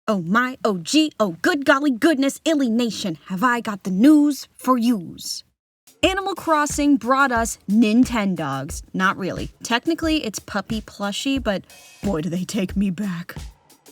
Oh my, oh gee, oh good golly goodness, Illy Nation, have I got the news for yous. Animal Crossing brought us Nintendogs. Not really. Technically, it's puppy plushie, but boy do they take me back.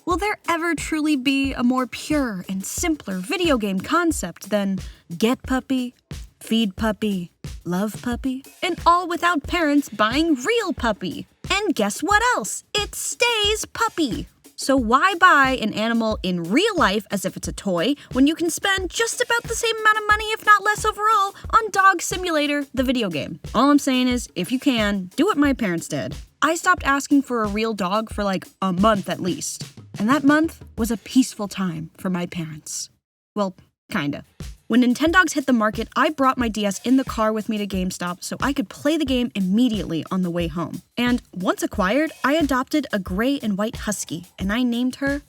Will there ever truly be a more pure and simpler video game concept than get puppy, feed puppy, love puppy, and all without parents buying real puppy? And guess what else? It stays puppy. So why buy an animal in real life as if it's a toy when you can spend just about the same amount of money, if not less overall, on Dog Simulator, the video game? All I'm saying is, if you can, do what my parents did. I stopped asking for a real dog for like a month at least. And that month was a peaceful time for my parents. Well, kinda. When Nintendogs hit the market, I brought my DS in the car with me to GameStop so I could play the game immediately on the way home. And once acquired, I adopted a gray and white husky, and I named her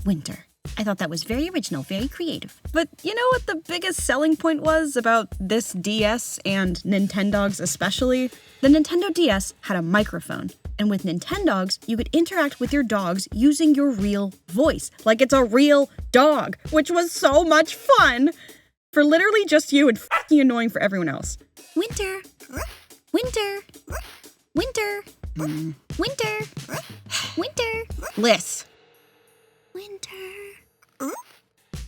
Winter. I thought that was very original, very creative. But you know what the biggest selling point was about this DS and Nintendogs especially? The Nintendo DS had a microphone. And with Nintendogs, you could interact with your dogs using your real voice, like it's a real dog, which was so much fun! For literally just you and f***ing annoying for everyone else. Winter. Winter. Winter. Winter. Winter. Liz. Winter.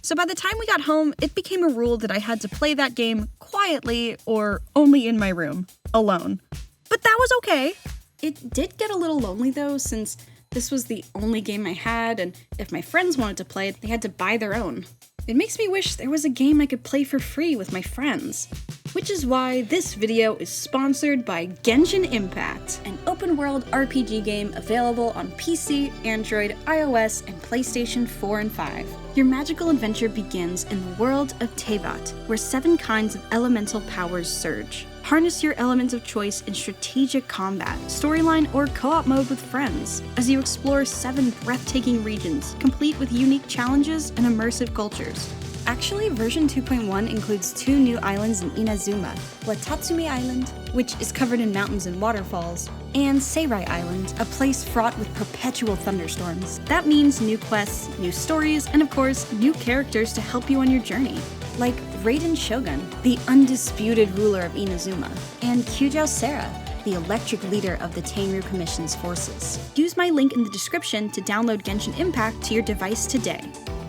So by the time we got home, it became a rule that I had to play that game quietly or only in my room, alone. But that was okay. It did get a little lonely though, since this was the only game I had, and if my friends wanted to play it, they had to buy their own. It makes me wish there was a game I could play for free with my friends. Which is why this video is sponsored by Genshin Impact, an open-world RPG game available on PC, Android, iOS, and PlayStation 4 and 5. Your magical adventure begins in the world of Teyvat, where 7 kinds of elemental powers surge. Harness your elements of choice in strategic combat, storyline, or co-op mode with friends, as you explore 7 breathtaking regions, complete with unique challenges and immersive cultures. Actually, version 2.1 includes 2 new islands in Inazuma, Watatsumi Island, which is covered in mountains and waterfalls, and Seirai Island, a place fraught with perpetual thunderstorms. That means new quests, new stories, and of course, new characters to help you on your journey. Like Raiden Shogun, the undisputed ruler of Inazuma, and Kyujou Sera, the electric leader of the Tenryu Commission's forces. Use my link in the description to download Genshin Impact to your device today.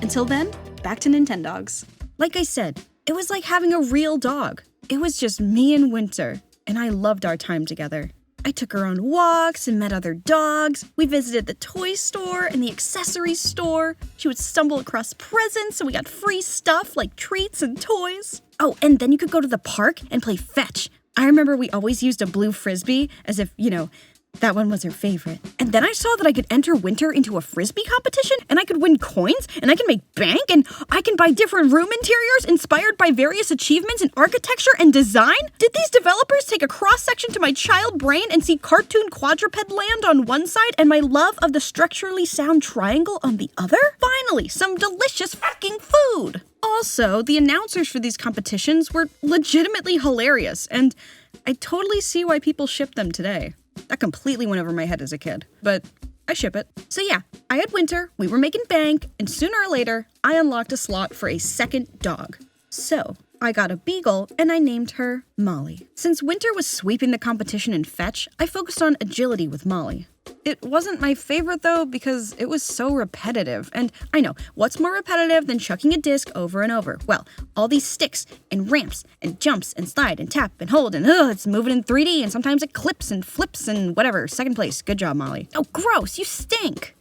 Until then, back to Nintendogs. Like I said, it was like having a real dog. It was just me and Winter, and I loved our time together. I took her on walks and met other dogs. We visited the toy store and the accessories store. She would stumble across presents and we got free stuff like treats and toys. Oh, and then you could go to the park and play fetch. I remember we always used a blue frisbee as if, that one was her favorite. And then I saw that I could enter Winter into a frisbee competition, and I could win coins, and I can make bank, and I can buy different room interiors inspired by various achievements in architecture and design? Did these developers take a cross-section to my child brain and see cartoon quadruped land on one side and my love of the structurally sound triangle on the other? Finally, some delicious fucking food! Also, the announcers for these competitions were legitimately hilarious, and I totally see why people ship them today. That completely went over my head as a kid, but I ship it. So yeah, I had Winter, we were making bank, and sooner or later, I unlocked a slot for a second dog. So, I got a beagle, and I named her Molly. Since Winter was sweeping the competition in fetch, I focused on agility with Molly. It wasn't my favorite though because it was so repetitive, and I know, what's more repetitive than chucking a disc over and over? Well, all these sticks and ramps and jumps and slide and tap and hold and it's moving in 3D and sometimes it clips and flips and whatever. Second place. Good job, Molly. Oh, gross, you stink.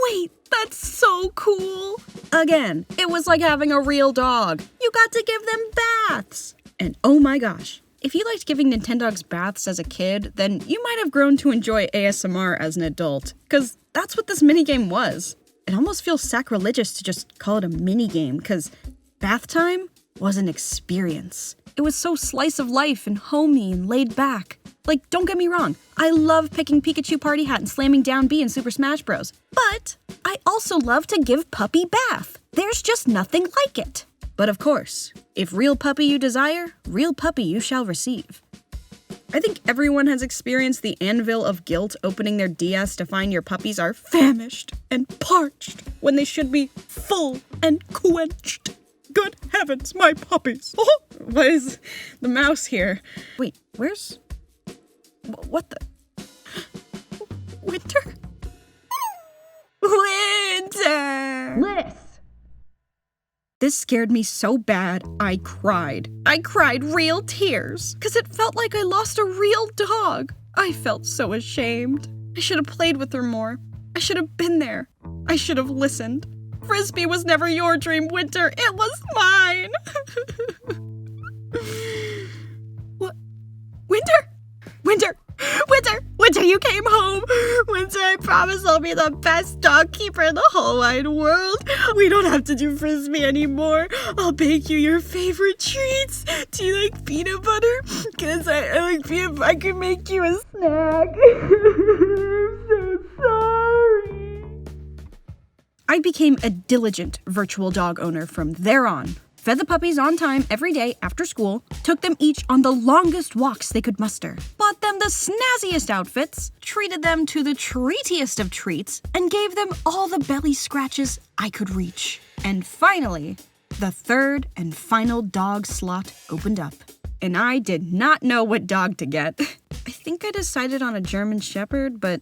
Wait, that's so cool. Again, it was like having a real dog. You got to give them baths. And oh my gosh. If you liked giving Nintendogs baths as a kid, then you might have grown to enjoy ASMR as an adult, because that's what this minigame was. It almost feels sacrilegious to just call it a minigame, because bath time was an experience. It was so slice of life and homey and laid back. Like, don't get me wrong, I love picking Pikachu Party Hat and slamming down B in Super Smash Bros. But I also love to give puppy bath. There's just nothing like it. But of course, if real puppy you desire, real puppy you shall receive. I think everyone has experienced the anvil of guilt opening their DS to find your puppies are famished and parched when they should be full and quenched. Good heavens, my puppies. Oh, what is the mouse here? Wait, where's... What the... Winter? Winter! Liz! This scared me so bad, I cried. I cried real tears, because it felt like I lost a real dog. I felt so ashamed. I should have played with her more. I should have been there. I should have listened. Frisbee was never your dream, Winter. It was mine. What? Winter? Winter? Winter! Winter, you came home! Winter, I promise I'll be the best dog keeper in the whole wide world. We don't have to do Frisbee anymore. I'll bake you your favorite treats. Do you like peanut butter? Because I like peanut butter. I can make you a snack. I'm so sorry. I became a diligent virtual dog owner from there on. Fed the puppies on time every day after school, took them each on the longest walks they could muster, bought them the snazziest outfits, treated them to the treatiest of treats, and gave them all the belly scratches I could reach. And finally, the third and final dog slot opened up. And I did not know what dog to get. I think I decided on a German Shepherd, but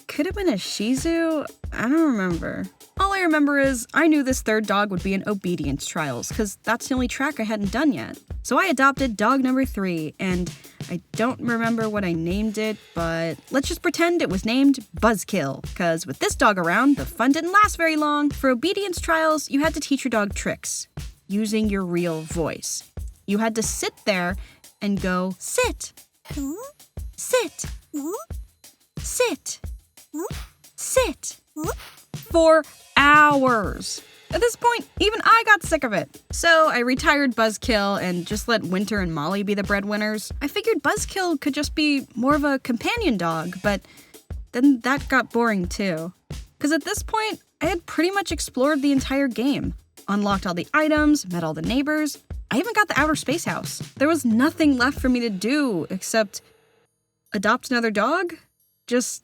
could have been a Shih Tzu? I don't remember. All I remember is I knew this third dog would be in obedience trials, because that's the only track I hadn't done yet. So I adopted dog number 3, and I don't remember what I named it, but let's just pretend it was named Buzzkill, because with this dog around, the fun didn't last very long. For obedience trials, you had to teach your dog tricks, using your real voice. You had to sit there and go, sit, sit, sit, sit, for hours. At this point, even I got sick of it. So I retired Buzzkill and just let Winter and Molly be the breadwinners. I figured Buzzkill could just be more of a companion dog, but then that got boring too. Because at this point, I had pretty much explored the entire game. Unlocked all the items, met all the neighbors. I even got the outer space house. There was nothing left for me to do except adopt another dog? Just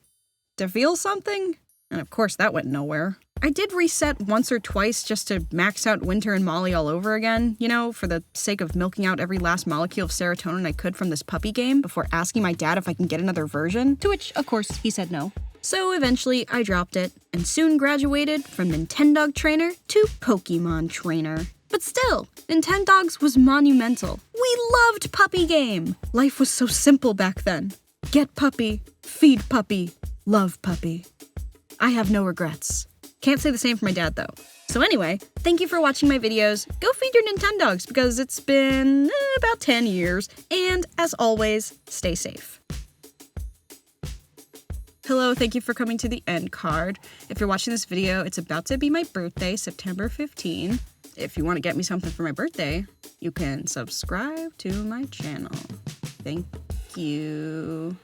to feel something? And of course, that went nowhere. I did reset once or twice just to max out Winter and Molly all over again, you know, for the sake of milking out every last molecule of serotonin I could from this puppy game before asking my dad if I can get another version, to which, of course, he said no. So eventually, I dropped it, and soon graduated from Nintendog trainer to Pokemon trainer. But still, Nintendogs was monumental. We loved Puppy Game! Life was so simple back then. Get puppy, feed puppy, love puppy. I have no regrets. Can't say the same for my dad, though. So anyway, thank you for watching my videos. Go feed your Nintendogs because it's been about 10 years. And as always, stay safe. Hello, thank you for coming to the end card. If you're watching this video, it's about to be my birthday, September 15. If you want to get me something for my birthday, you can subscribe to my channel. Thank you.